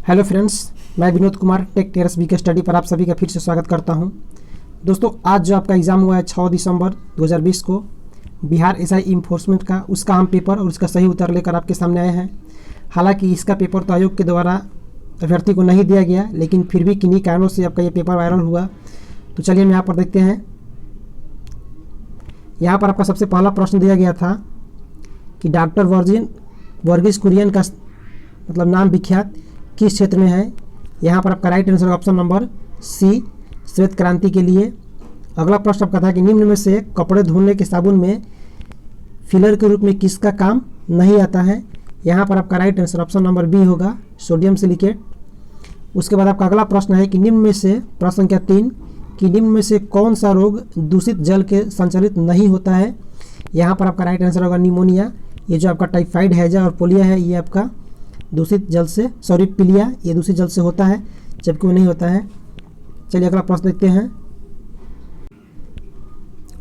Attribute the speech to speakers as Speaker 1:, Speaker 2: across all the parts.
Speaker 1: Hello friends, मैं Vinod Kumar tech terrace B K study पर आप सभी का फिर से स्वागत करता हूं। दोस्तों, आज जो आपका एग्ज़ाम हुआ है 6 दिसंबर 2020 को बिहार एसआई इन्फोर्समेंट का, उसका हम पेपर और उसका सही उत्तर लेकर आपके सामने आए हैं। हालांकि इसका पेपर तो आयोग के द्वारा अभ्यर्थी को नहीं दिया गया, लेकिन फिर भी किन्हीं कारणों से आपका ये पेपर वायरल हुआ। तो चलिए हम यहाँ पर देखते हैं। यहाँ पर आपका सबसे पहला प्रश्न दिया गया था कि डॉक्टर वर्गीस कुरियन का मतलब नाम विख्यात किस क्षेत्र में है। यहाँ पर आपका right answer option number C, श्वेत क्रांति के लिए। अगला प्रश्न आपका था कि निम्न में से कपड़े धोने के साबुन में फिलर के रूप में किसका काम नहीं आता है। यहाँ पर आपका right answer option number B होगा, सोडियम सिलिकेट। उसके बाद आपका अगला प्रश्न है कि निम्न में से, प्रश्न संख्या 3, कि निम्न में से कौन सा रोग दूषित जल के संचालित नहीं होता है। यहाँ पर आपका राइट आंसर होगा निमोनिया। ये जो आपका टाइफाइड हैजा और पोलिया है, ये आपका दूषित जल से, सॉरी पीलिया, ये दूषित जल से होता है, जबकि वो नहीं होता है। चलिए अगला प्रश्न देखते हैं।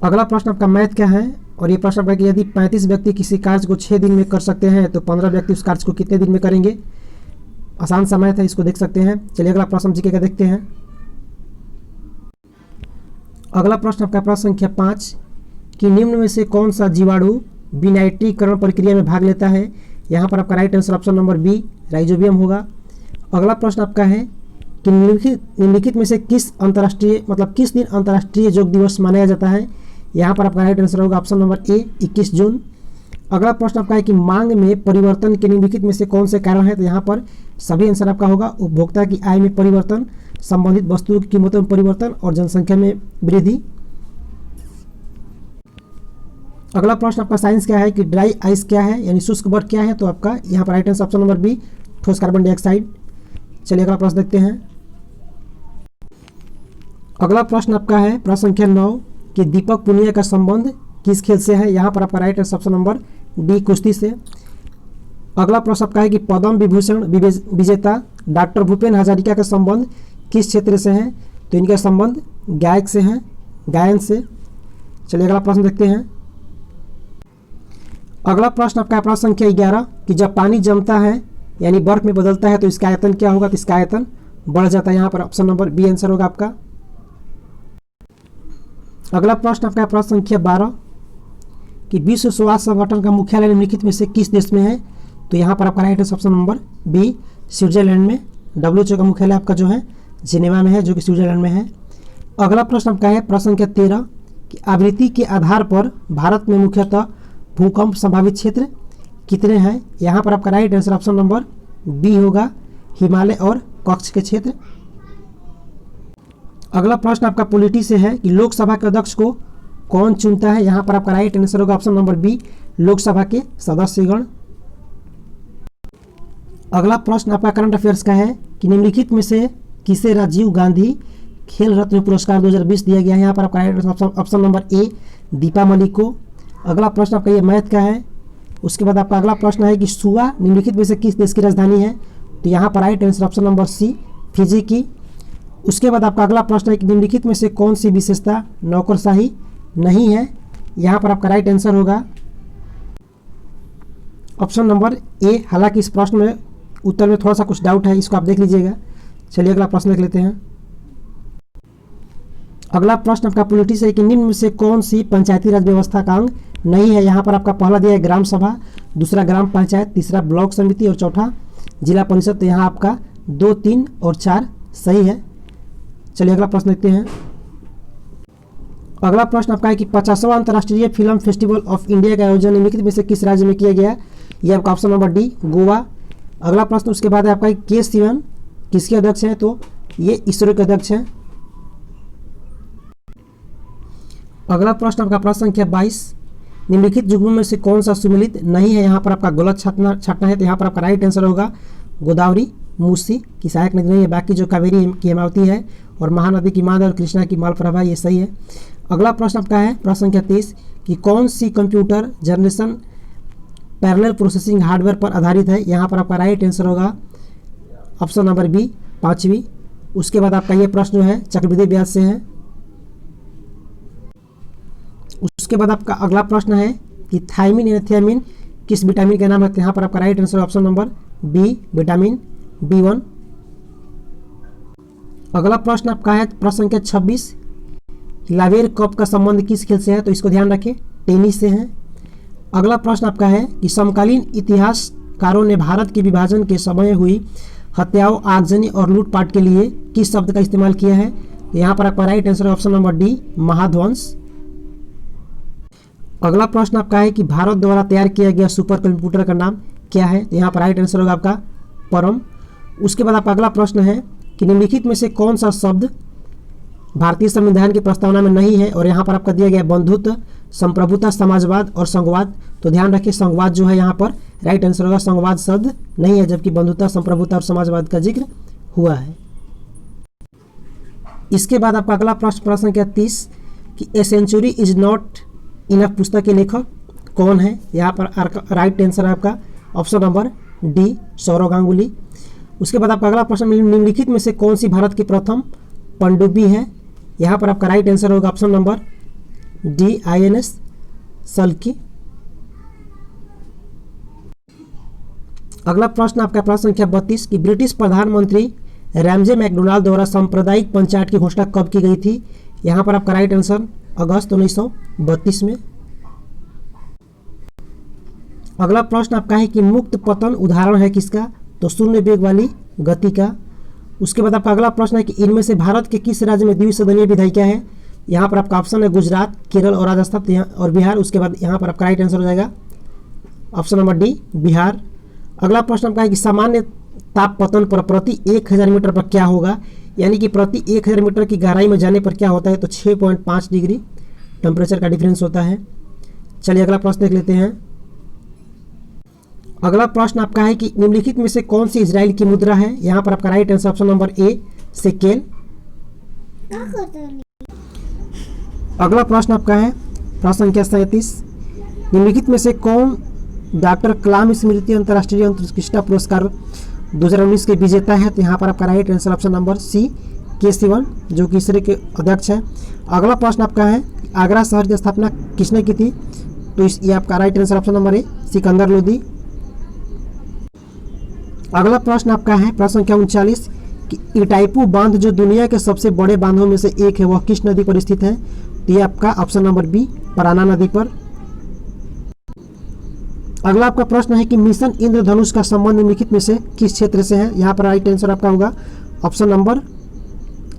Speaker 1: अगला प्रश्न आपका मैथ का है और ये प्रश्न आपका कि यदि 35 व्यक्ति किसी कार्य को 6 दिन में कर सकते हैं तो 15 व्यक्ति उस कार्य को कितने दिन में करेंगे। आसान सा मैथ है, इसको देख सकते हैं। चलिए अगला प्रश्न जीके का देखते हैं। अगला प्रश्न आपका प्रश्न संख्या 5, कि निम्न में से कौन सा जीवाणु विनाइट्रीकरण प्रक्रिया में भाग लेता है। यहाँ पर आपका right answer option number B, rhizobium होगा। अगला प्रश्न आपका है कि निम्नलिखित में से किस दिन अंतर्राष्ट्रीय योग दिवस मनाया जाता है। यहाँ पर आपका राइट आंसर होगा ऑप्शन नंबर ए, 21 जून। अगला प्रश्न आपका है कि मांग में परिवर्तन के निम्नलिखित में से कौन से कारण है। तो यहाँ पर सभी आंसर आपका होगा उपभोक्ता की आय में परिवर्तन, संबंधित वस्तुओं की कीमतों में परिवर्तन और जनसंख्या में वृद्धि। अगला प्रश्न आपका साइंस क्या है कि ड्राई आइस क्या है, यानी शुष्क बर्फ क्या है। तो आपका यहाँ पर right answer option number B, ठोस कार्बन डाइऑक्साइड। चलिए अगला प्रश्न देखते हैं। अगला प्रश्न आपका है प्रश्न संख्या 9, कि दीपक पुनिया का संबंध किस खेल से है। यहाँ पर आपका right answer option number D, कुश्ती से। अगला प्रश्न आपका है कि पद्म विभूषण विजेता डॉक्टर भूपेन हजारिका का संबंध किस क्षेत्र से है। तो इनका संबंध गायक से है, गायन से। चलिए अगला प्रश्न देखते हैं। अगला प्रश्न आपका प्रश्न संख्या 11, कि जब पानी जमता है यानी बर्फ में बदलता है तो इसका आयतन क्या होगा। तो इसका आयतन बढ़ जाता है। यहाँ पर ऑप्शन नंबर बी आंसर होगा आपका। अगला प्रश्न आपका प्रश्न संख्या 12, कि विश्व स्वास्थ्य संगठन का मुख्यालय निम्नलिखित में से किस देश में है। तो यहाँ पर आपका right answer option number B, Switzerland में। WHO का मुख्यालय आपका जो है जिनेवा में है, जो कि स्विट्जरलैंड में है। अगला प्रश्न आपका है प्रश्न संख्या 13, कि आवृत्ति के आधार पर भारत में मुख्यतः भूकंप संभावित क्षेत्र कितने हैं। यहाँ पर आपका right answer option number B होगा, हिमालय और कच्छ के क्षेत्र। अगला प्रश्न आपका पॉलिटी से है कि लोकसभा के अध्यक्ष को कौन चुनता है। यहाँ पर आपका राइट आंसर होगा ऑप्शन नंबर बी, लोकसभा के सदस्यगण। अगला प्रश्न आपका करंट अफेयर्स का है कि निम्नलिखित में से किसे राजीव गांधी खेल रत्न पुरस्कार 2020 दिया गया है। यहाँ पर आपका right answer option number A, Deepa Malik को। अगला प्रश्न आपका ये मैथ का है। उसके बाद आपका अगला प्रश्न है कि सुआ निम्नलिखित में से किस देश की राजधानी है। तो यहाँ पर right answer option number C, Fiji की। उसके बाद आपका अगला प्रश्न है कि निम्नलिखित में से कौन सी विशेषता नौकरशाही नहीं है। यहाँ पर आपका राइट आंसर होगा ऑप्शन नंबर ए। हालांकि इस प्रश्न में उत्तर में थोड़ा सा कुछ डाउट है, इसको आप देख लीजिएगा। चलिए अगला प्रश्न देख लेते हैं। अगला प्रश्न आपका पॉलिटी से है कि निम्न में से कौन सी पंचायती राज व्यवस्था का अंग नहीं है। यहाँ पर आपका पहला दिया है ग्राम सभा, दूसरा ग्राम पंचायत, तीसरा ब्लॉक समिति और चौथा जिला परिषद। तो यहाँ आपका 2, 3 और 4 सही है। चलिए अगला प्रश्न देखते हैं। अगला प्रश्न आपका है कि 50वां अंतर्राष्ट्रीय फिल्म फेस्टिवल ऑफ इंडिया का आयोजन निम्नलिखित में से किस राज्य में किया गया। यह आपका ऑप्शन नंबर डी, गोवा। अगला प्रश्न उसके बाद है आपका के सिवन किसके अध्यक्ष हैं। तो ये इसरो के अध्यक्ष हैं। अगला प्रश्न आपका प्रश्न संख्या 22, निम्नलिखित युग्मों में से कौन सा सुमेलित नहीं है। यहाँ पर आपका गलत छाटना है। तो यहाँ पर आपका राइट आंसर होगा गोदावरी मूसी की सहायक नदी नहीं है, बाकी जो कावेरी की हेमावती है और महानदी की माद और कृष्णा की मालप्रभा, ये सही है। अगला प्रश्न आपका है प्रश्न संख्या 23, कि कौन सी computer generation parallel processing hardware पर आधारित है। यहाँ पर आपका राइट आंसर होगा ऑप्शन नंबर बी, 5वीं। उसके बाद आपका ये प्रश्न जो है चक्रवृद्धि ब्याज से है। उसके बाद आपका अगला प्रश्न है कि थायमिन एनाथियामिन किस विटामिन का नाम है। यहाँ पर आपका right answer option number B, vitamin B1। अगला प्रश्न आपका है प्रश्न संख्या 26, लावेर कप का संबंध किस खेल से है? तो इसको ध्यान रखें, टेनिस से है। अगला प्रश्न आपका है कि समकालीन इतिहासकारों ने भारत के विभाजन के समय हुई हत्याओं, आगजनी और लूटपाट के लिए किस शब्द का इस्तेमाल किया है? तो यहाँ पर आपका right answer option number D, महाध्वंस। अगला प्रश्न आपका है कि भारत द्वारा तैयार किया गया सुपर कंप्यूटर का नाम क्या है? तो यहाँ पर राइट आंसर होगा आपका परम। उसके बाद आपका अगला प्रश्न है कि निम्नलिखित में से कौन सा शब्द भारतीय संविधान की प्रस्तावना में नहीं है? और यहाँ पर आपका दिया गया बंधुत्व, संप्रभुता, समाजवाद और संघवाद। तो ध्यान रखिए संघवाद जो है यहाँ पर राइट आंसर होगा, संघवाद शब्द नहीं है, जबकि बंधुता, संप्रभुता और समाजवाद का जिक्र हुआ है। इसके बाद आपका अगला प्रश्न संख्या 30 कि a century is not enough पुस्तक के लेखक कौन है? यहाँ पर राइट आंसर है आपका option number D, Saurav Ganguly. उसके बाद आपका अगला प्रश्न, निम्नलिखित में से कौन सी भारत की प्रथम पनडुब्बी है? यहाँ पर आपका राइट आंसर होगा ऑप्शन नंबर डी, INS सल्की। अगला प्रश्न आपका प्रश्न संख्या 32 कि ब्रिटिश प्रधानमंत्री रैमजे मैकडोनाल्ड द्वारा सांप्रदायिक पंचायत की घोषणा कब की गई थी? यहाँ पर आपका राइट आंसर अगस्त 1932 में। अगला प्रश्न आपका है कि मुक्त पतन उदाहरण है किसका? तो शून्य वेग वाली गति का। उसके बाद आपका अगला प्रश्न है कि इनमें से भारत के किस राज्य में द्विसदनीय विधायिका है? यहाँ पर आपका ऑप्शन है गुजरात, केरल और राजस्थान और बिहार। उसके बाद यहाँ पर आपका राइट आंसर हो जाएगा ऑप्शन नंबर डी, बिहार। अगला प्रश्न आपका है कि सामान्य ताप पतन पर प्रति 1000 मीटर पर क्या होगा? यानी कि प्रति 1000 मीटर की गहराई में जाने पर क्या होता है? तो 6.5 डिग्री टेम्परेचर का डिफरेंस होता है। चलिए अगला प्रश्न देख लेते हैं। अगला प्रश्न आपका है कि निम्नलिखित में से कौन सी इजराइल की मुद्रा है? यहाँ पर आपका right answer option number A, shekel. अगला प्रश्न आपका है प्रश्न संख्या 37, निम्नलिखित में से कौन डॉक्टर कलाम स्मृति अंतर्राष्ट्रीय उत्कृष्टता पुरस्कार 2019 के विजेता है? तो यहाँ पर आपका right answer option number C, K Sivan, जो कि इसरो के अध्यक्ष है। अगला प्रश्न आपका है आगरा शहर की स्थापना किसने की थी? तो ये आपका right answer option number A, Sikandar Lodi. अगला प्रश्न आपका है प्रश्न संख्या 39 कि इटाइपू बांध जो दुनिया के सबसे बड़े बांधों में से एक है वह किस नदी पर स्थित है? तो ये आपका ऑप्शन नंबर बी, पराना नदी पर। अगला आपका प्रश्न है कि मिशन इंद्रधनुष का संबंध निम्नलिखित में से किस क्षेत्र से है? यहाँ पर राइट आंसर आपका होगा ऑप्शन नंबर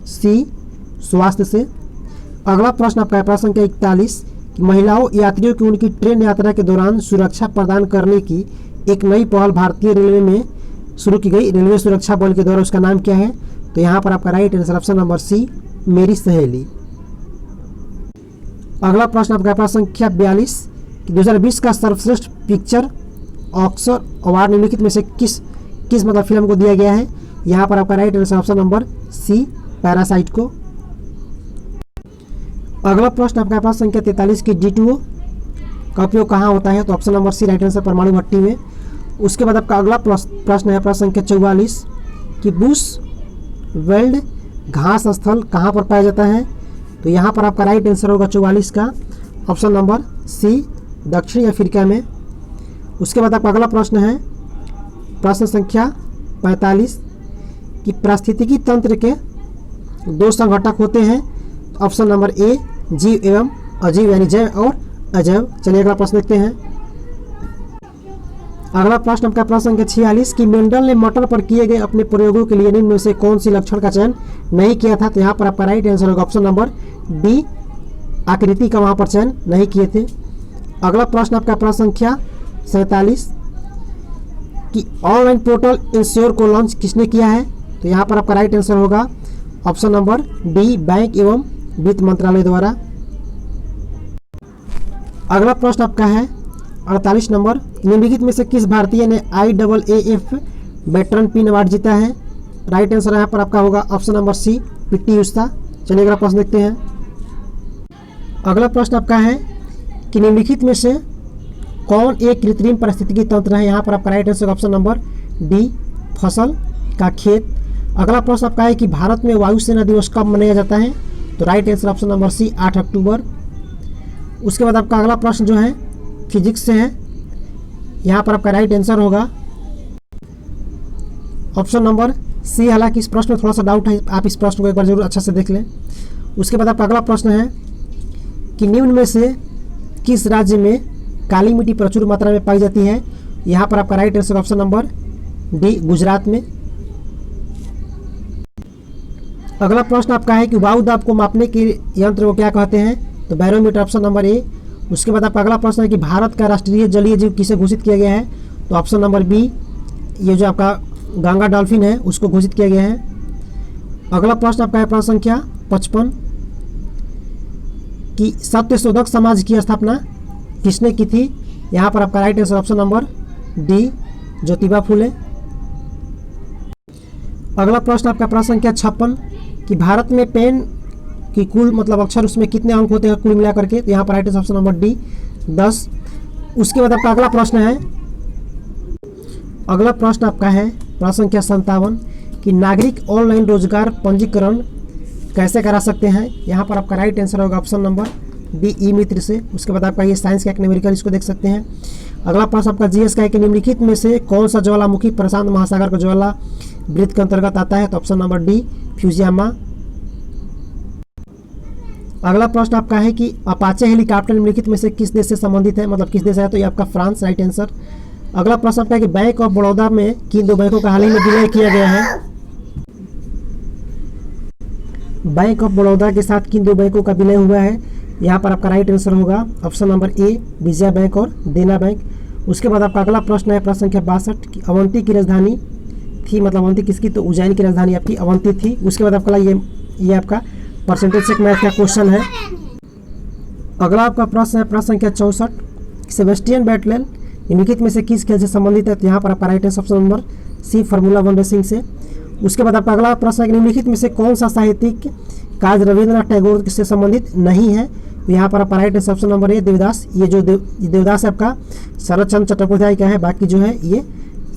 Speaker 1: सी, स्वास्थ्य से। अगला प्रश्न आपका है प्रश्न संख्या 41 कि महिलाओं यात्रियों की उनकी ट्रेन यात्रा के दौरान सुरक्षा प्रदान करने की एक नई पहल भारतीय रेलवे में शुरू की गई, रेलवे सुरक्षा बल के द्वारा, उसका नाम क्या है? तो यहाँ पर आपका right answer option number C, मेरी सहेली। अगला प्रश्न आपका प्रश्न संख्या 42 कि 2020 का सर्वश्रेष्ठ पिक्चर ऑस्कर अवार्ड निम्नलिखित में से किस मतलब फिल्म को दिया गया है? यहाँ पर आपका right answer option number C, parasite को। अगला प्रश्न आपका प्रश्न संख्या 43 की D2O का उपयोग कहाँ होता है? तो option number C, right answer परमाणु भट्टी में। उसके बाद आपका अगला प्रश्न है प्रश्न संख्या 44 कि बुश वेल्ड घास स्थल कहाँ पर पाया जाता है? तो यहाँ पर आपका राइट आंसर होगा 44 का ऑप्शन नंबर सी, दक्षिणी अफ्रीका में। उसके बाद आपका अगला प्रश्न है प्रश्न संख्या 45 कि पारिस्थितिकी तंत्र के दो संघटक होते हैं। ऑप्शन नंबर ए, जीव एवं अजीव, यानी जैव और अजैव। चलिए अगला प्रश्न देखते हैं। अगला प्रश्न आपका प्रश्न संख्या 46 कि मेंडल ने मटर पर किए गए अपने प्रयोगों के लिए निम्न में से कौन सी लक्षण का चयन नहीं किया था? तो यहाँ पर आपका राइट आंसर होगा ऑप्शन नंबर डी, आकृति का वहाँ पर चयन नहीं किए थे। अगला प्रश्न आपका प्रश्न संख्या 47 कि ऑनलाइन पोर्टल इंश्योर को लॉन्च किसने किया है? तो यहाँ पर आपका राइट आंसर होगा ऑप्शन नंबर डी, बैंक एवं वित्त मंत्रालय द्वारा। अगला प्रश्न आपका है 48 नंबर, निम्नलिखित में से किस भारतीय ने IAAF वेटरन पिन अवार्ड जीता है? राइट आंसर यहाँ पर आपका होगा ऑप्शन नंबर सी, PT उषा। चलिए अगला प्रश्न देखते हैं। अगला प्रश्न आपका है कि निम्नलिखित में से कौन एक कृत्रिम पारिस्थितिकी तंत्र है? यहाँ पर आपका right answer option number D, फसल का खेत। अगला प्रश्न आपका है कि भारत में वायुसेना दिवस कब मनाया जाता है? तो right answer option number C, 8 अक्टूबर। उसके बाद आपका अगला प्रश्न जो है फिजिक्स से है, यहाँ पर आपका राइट आंसर होगा ऑप्शन नंबर सी। हालांकि इस प्रश्न में थोड़ा सा डाउट है, आप इस प्रश्न को एक बार जरूर अच्छा से देख लें। उसके बाद आपका अगला प्रश्न है कि निम्न में से किस राज्य में काली मिट्टी प्रचुर मात्रा में पाई जाती है? यहाँ पर आपका right answer option number D, Gujarat में। अगला प्रश्न आपका है कि वायु दाब को मापने के यंत्र को क्या कहते हैं? तो बैरोमीटर, ऑप्शन नंबर ए। उसके बाद आपका अगला प्रश्न है कि भारत का राष्ट्रीय जलीय जीव किसे घोषित किया गया है? तो ऑप्शन नंबर बी, ये जो आपका गंगा डॉल्फिन है उसको घोषित किया गया है। अगला प्रश्न आपका है प्रश्न संख्या 55 कि सत्यशोधक समाज की स्थापना किसने की थी? यहाँ पर आपका right answer option number D, Jyotiba Phule. अगला प्रश्न आपका प्रश्न संख्या 56 कि भारत में पेन की कुल मतलब अक्षर उसमें कितने अंक होते हैं कुल मिलाकर के? तो यहाँ पर right answer option number D, 10। उसके बाद आपका अगला प्रश्न है, अगला प्रश्न आपका है प्रश्न संख्या 57 कि नागरिक ऑनलाइन रोजगार पंजीकरण कैसे करा सकते हैं? यहाँ पर आपका राइट आंसर होगा ऑप्शन नंबर डी, ई मित्र से। उसके बाद आपका ये साइंस का एक न्यूमेरिकल, इसको देख सकते हैं। अगला प्रश्न आपका जीएस का है कि निम्नलिखित में से कौन सा ज्वालामुखी प्रशांत महासागर का ज्वाला वृत्त के अंतर्गत आता है? तो ऑप्शन नंबर डी, फ्यूजियामा। अगला प्रश्न आपका है कि अपाचे हेलीकॉप्टर निम्नलिखित में से किस देश से संबंधित है, मतलब किस देश है? तो ये आपका फ्रांस, राइट आंसर। अगला प्रश्न आपका है कि बैंक ऑफ बड़ौदा में किन दो बैंकों का हाल ही में विलय किया गया है? बैंक ऑफ बड़ौदा के साथ किन दो बैंकों का विलय हुआ है? यहाँ पर आपका राइट आंसर होगा option number A, Vijaya bank और देना बैंक। उसके बाद आपका अगला प्रश्न है प्रश्न संख्या 62 कि अवंती की राजधानी थी, मतलब अवंती किसकी? तो उज्जैन की राजधानी आपकी अवंती थी। उसके बाद आपका ये आपका परसेंटेज चेक मैथ का क्वेश्चन है। अगला आपका प्रश्न है प्रश्न संख्या 64, सेबेस्टियन बैटलेल निम्नलिखित में से किस खेल से संबंधित है? तो यहाँ पर आपका right answer option number C, formula 1 racing से। उसके बाद आपका अगला प्रश्न है कि निम्नलिखित में से कौन सा साहित्यिक कार्य रविंद्रनाथ टैगोर से संबंधित नहीं है? तो यहाँ पर आपका right answer option number A, Devdas. ये जो देवदास है आपका शरद चंद्र चट्टोपाध्याय का है, बाकी जो है ये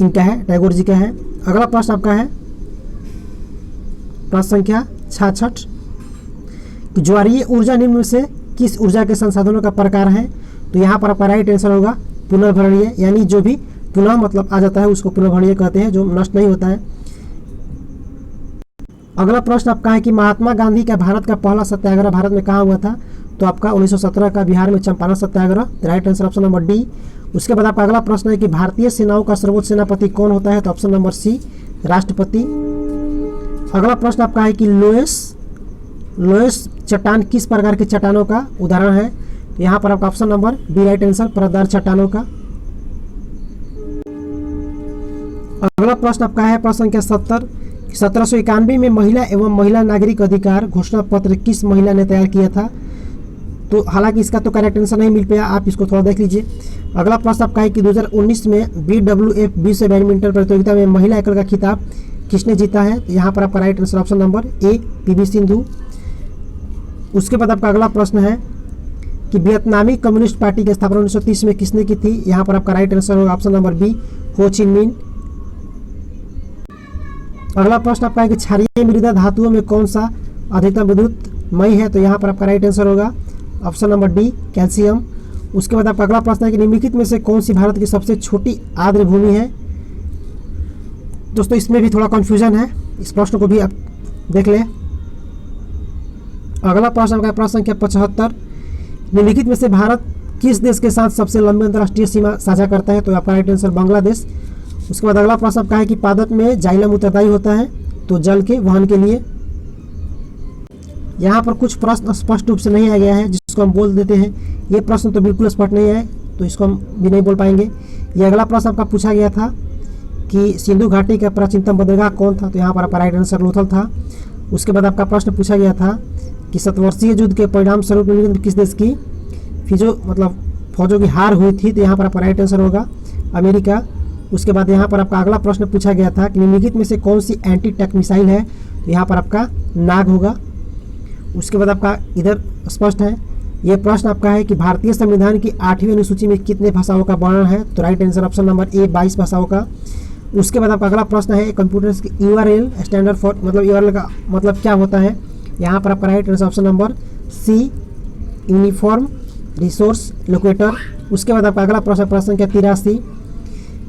Speaker 1: इनका है, टैगोर जी का है। अगला प्रश्न आपका है प्रश्न संख्या 66 कि ज्वारीय ऊर्जा निम्न में से किस ऊर्जा के संसाधनों का प्रकार है? तो यहाँ पर आपका राइट आंसर होगा पुनर्भरणीय, यानी जो भी पुनः मतलब आ जाता है उसको पुनर्भरणीय कहते हैं, जो नष्ट नहीं होता है। अगला प्रश्न आपका है कि महात्मा गांधी का भारत का पहला सत्याग्रह भारत में कहाँ हुआ था? तो आपका 1917 का बिहार में Champaran Satyagraha, right answer option number D. उसके बाद आपका अगला प्रश्न है कि भारतीय सेनाओं का सर्वोच्च सेनापति कौन होता है? तो ऑप्शन नंबर सी, राष्ट्रपति। अगला प्रश्न आपका है कि लोएस चट्टान किस प्रकार की चट्टानों का उदाहरण है? यहाँ पर आपका option number B, right answer, परतदार चट्टानों का। अगला प्रश्न आपका है प्रश्न संख्या 70, 1791 में महिला एवं महिला नागरिक अधिकार घोषणा पत्र किस महिला ने तैयार किया था? तो हालांकि इसका तो करेक्ट आंसर नहीं मिल पाया, आप इसको थोड़ा देख लीजिए। अगला प्रश्न आपका है कि 2019 में BWF विश्व बैडमिंटन प्रतियोगिता में महिला एकल का खिताब किसने जीता है? यहाँ पर आपका right answer option number A, PV Sindhu. उसके बाद आपका अगला प्रश्न है कि वियतनामी कम्युनिस्ट पार्टी की स्थापना 1930 में किसने की थी? यहाँ पर आपका राइट आंसर होगा ऑप्शन नंबर बी, हो चिन मिन। अगला प्रश्न आपका है कि क्षारीय मृदा धातुओं में कौन सा अधिकतम विद्युतमयी है? तो यहाँ पर आपका राइट आंसर होगा ऑप्शन नंबर डी, कैल्शियम। उसके बाद आपका अगला प्रश्न है कि निम्नलिखित में से कौन सी भारत की सबसे छोटी आर्द्र भूमि है? दोस्तों इसमें भी थोड़ा कंफ्यूजन है, इस प्रश्न को भी आप देख लें। अगला प्रश्न आपका प्रश्न संख्या 75, निम्नलिखित में से भारत किस देश के साथ सबसे लंबी अंतर्राष्ट्रीय सीमा साझा करता है? तो आपका राइट आंसर बांग्लादेश। उसके बाद अगला प्रश्न आपका है कि पादप में जाइलम उत्तरदायी होता है? तो जल के वहन के लिए। यहाँ पर कुछ प्रश्न स्पष्ट रूप से नहीं आ गया है, जिसको हम बोल देते हैं। ये प्रश्न तो बिल्कुल स्पष्ट नहीं है, तो इसको हम भी नहीं बोल पाएंगे। ये अगला प्रश्न आपका पूछा गया था कि सिंधु घाटी का प्राचीनतम बंदरगाह कौन था? तो यहाँ पर आपका राइट आंसर लोथल था। उसके बाद आपका प्रश्न पूछा गया था कि शतवर्षीय युद्ध के परिणाम स्वरूप किस देश की फौजों की हार हुई थी? तो यहाँ पर आपका राइट आंसर होगा अमेरिका। उसके बाद यहाँ पर आपका अगला प्रश्न पूछा गया था कि निम्नलिखित में से कौन सी एंटी टैंक मिसाइल है? तो यहाँ पर आपका नाग होगा। उसके बाद आपका इधर स्पष्ट है, ये प्रश्न आपका है कि भारतीय संविधान की 8वीं अनुसूची में कितने भाषाओं का वर्णन है? तो right answer option number A, 22 भाषाओं का। उसके बाद आपका अगला प्रश्न है कंप्यूटर की URL स्टैंडर्ड फॉर URL का मतलब क्या होता है? यहाँ पर आपका right answer option number C, uniform resource locator. उसके बाद आपका अगला प्रश्न संख्या 83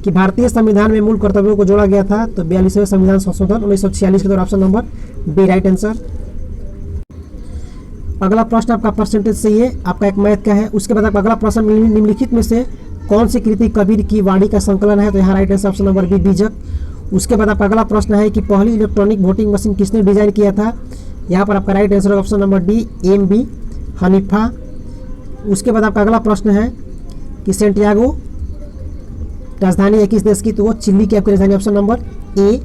Speaker 1: कि भारतीय संविधान में मूल कर्तव्यों को जोड़ा गया था? तो 42वें संविधान संशोधन 1946 के द्वारा। Option number B right answer. अगला प्रश्न आपका परसेंटेज से ये आपका एक मैथ का है। उसके बाद आपका अगला प्रश्न, निम्नलिखित में से कौन सी कृति कबीर की वाणी का संकलन है? तो यहाँ right answer option number B Bijak. उसके बाद आपका अगला प्रश्न है कि पहली इलेक्ट्रॉनिक वोटिंग मशीन किसने डिजाइन किया था? यहाँ पर आपका right answer option number D MB. Hanifa. उसके बाद आपका अगला प्रश्न है कि सेंटियागो राजधानी है किस देश की? तो वो चिली की आपकी राजधानी, ऑप्शन नंबर ए।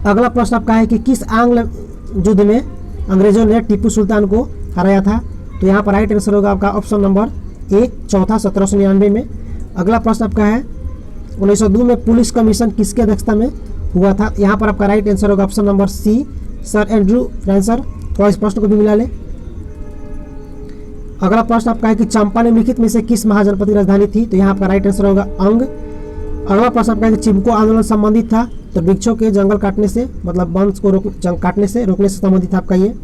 Speaker 1: अगला प्रश्न आपका है कि किस आंग्ल युद्ध में अंग्रेजों ने टीपू सुल्तान को हराया था? तो यहाँ पर राइट आंसर होगा आपका ऑप्शन नंबर ए चौथा 1799 में। अगला प्रश्न आपका है 1902 में पुलिस कमीशन किसके अध्यक्षता में हुआ था? यहाँ पर आपका राइट आंसर होगा option number C sir Andrew Fraser. थोड़ा इस प्रश्न को भी मिला ले। अगला प्रश्न आपका है कि चंपा निम्नलिखित में से किस महाजनपद की राजधानी थी? तो यहाँ आपका राइट आंसर होगा अंग। अगला प्रश्न आपका है कि चिपको आंदोलन संबंधित था? तो वृक्षों के जंगल काटने से, मतलब वंश को रोकने से संबंधित आपका ये।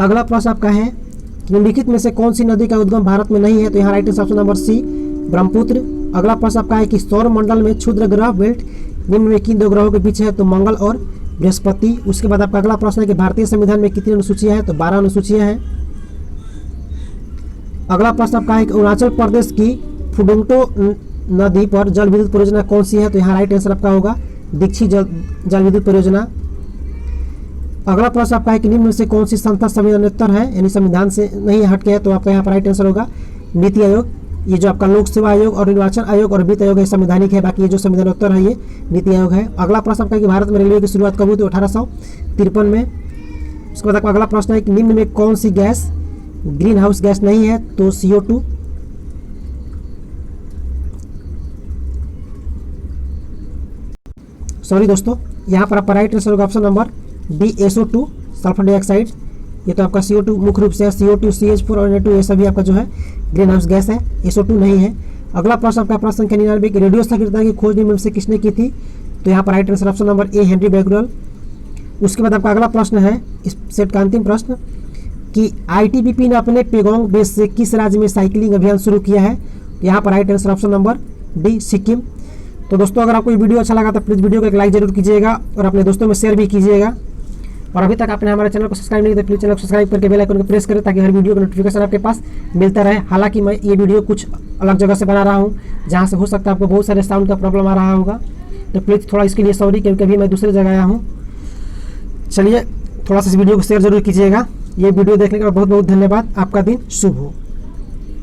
Speaker 1: अगला प्रश्न आपका है कि निम्नलिखित में से कौन सी नदी का उद्गम भारत में नहीं है? तो यहाँ right answer option number C Brahmaputra. अगला प्रश्न आपका है कि सौर मंडल में क्षुद्र ग्रह बेल्ट निम्न में किन दो ग्रहों के बीच है? तो मंगल और बृहस्पति। उसके बाद आपका अगला प्रश्न है कि भारतीय संविधान में कितनी अनुसूचियां हैं? तो 12 अनुसूचियां हैं। अगला प्रश्न आपका है कि अरुणाचल प्रदेश की फुडुंगटो नदी पर जल विद्युत परियोजना कौन सी है? तो यहाँ राइट आंसर आपका होगा दीक्षी जल विद्युत परियोजना। अगला प्रश्न आपका है कि निम्न में से कौन सी संस्था संविधानोत्तर है, यानी संविधान से नहीं हट के है? तो आपका यहाँ पर राइट आंसर होगा नीति आयोग। ये जो आपका लोक सेवा आयोग और निर्वाचन आयोग और वित्त आयोग है संवैधानिक है, बाकी ये जो संविधानोत्तर है ये नीति आयोग है। अगला प्रश्न आपका है कि भारत में रेलवे की शुरुआत कब हुई? तो 1853 में। उसके बाद आपका अगला प्रश्न है कि निम्न में कौन सी गैस ग्रीन हाउस गैस नहीं है? तो CO2। सॉरी दोस्तों, यहाँ पर आपका राइट आंसर होगा option number D SO2 sulphur dioxide. ये तो आपका CO2 मुख्य रूप से है, CO2 CH4 और Na2 ये सभी आपका जो है ग्रीन हाउस गैस है, SO2 नहीं है। अगला प्रश्न आपका प्रश्न संख्या 99 की रेडियो सक्रियता की खोज निम्न से किसने की थी? तो यहाँ पर right answer option number A Henri Becquerel. उसके बाद आपका अगला प्रश्न है इस सेट का अंतिम प्रश्न कि ITBP ने अपने पेगोंग बेस से किस राज्य में साइकिलिंग अभियान शुरू किया है? यहाँ पर right answer option number D Sikkim. तो दोस्तों अगर आपको ये वीडियो अच्छा लगा तो प्लीज़ वीडियो को एक लाइक जरूर कीजिएगा और अपने दोस्तों में शेयर भी कीजिएगा। और अभी तक आपने हमारे चैनल को सब्सक्राइब नहीं किया तो प्लीज़ चैनल को सब्सक्राइब करके बेल आइकन को प्रेस करें ताकि हर वीडियो का नोटिफिकेशन आपके पास मिलता रहे। हालांकि मैं ये वीडियो कुछ अलग जगह से बना रहा हूँ जहाँ से हो सकता है आपको बहुत सारे साउंड का प्रॉब्लम आ रहा होगा, तो प्लीज़ थोड़ा इसके लिए सॉरी, क्योंकि अभी मैं दूसरी जगह आया हूँ। चलिए थोड़ा सा इस वीडियो को शेयर जरूर कीजिएगा। ये वीडियो देखने के बाद बहुत बहुत धन्यवाद। आपका दिन शुभ हो।